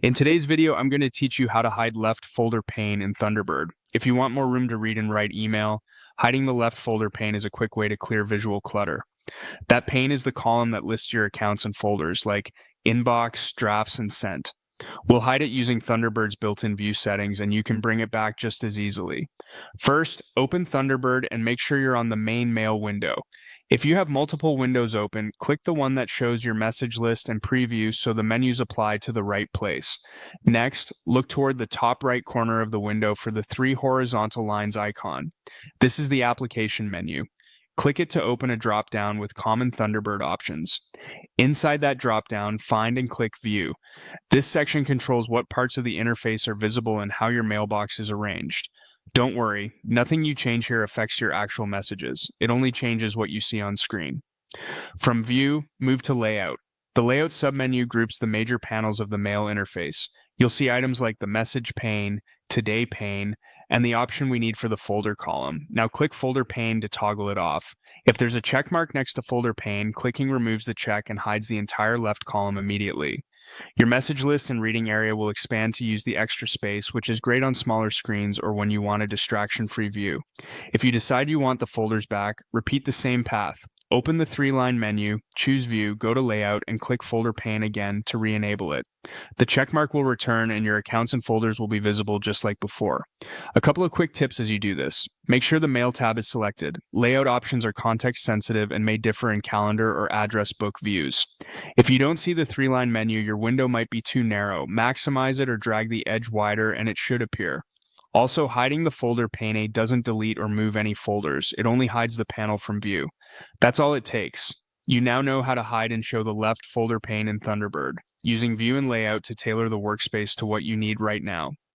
In today's video, I'm going to teach you how to hide left folder pane in Thunderbird. If you want more room to read and write email, hiding the left folder pane is a quick way to clear visual clutter. That pane is the column that lists your accounts and folders like inbox, drafts, and sent. We'll hide it using Thunderbird's built-in view settings, and you can bring it back just as easily. First, open Thunderbird and make sure you're on the main mail window. If you have multiple windows open, click the one that shows your message list and preview so the menus apply to the right place. Next, look toward the top right corner of the window for the three horizontal lines icon. This is the application menu. Click it to open a drop-down with common Thunderbird options. Inside that drop-down, find and click View. This section controls what parts of the interface are visible and how your mailbox is arranged. Don't worry, nothing you change here affects your actual messages. It only changes what you see on screen. From View, move to Layout. The Layout submenu groups the major panels of the mail interface. You'll see items like the Message pane, Today pane, and the option we need for the folder column. Now click Folder pane to toggle it off. If there's a check mark next to Folder pane, clicking removes the check and hides the entire left column immediately. Your message list and reading area will expand to use the extra space, which is great on smaller screens or when you want a distraction-free view. If you decide you want the folders back, repeat the same path. Open the three-line menu, choose View, go to Layout, and click Folder pane again to re-enable it. The checkmark will return and your accounts and folders will be visible just like before. A couple of quick tips as you do this. Make sure the Mail tab is selected. Layout options are context sensitive and may differ in calendar or address book views. If you don't see the three-line menu, your window might be too narrow. Maximize it or drag the edge wider and it should appear. Also, hiding the folder pane doesn't delete or move any folders. It only hides the panel from view. That's all it takes. You now know how to hide and show the left folder pane in Thunderbird, using View and Layout to tailor the workspace to what you need right now.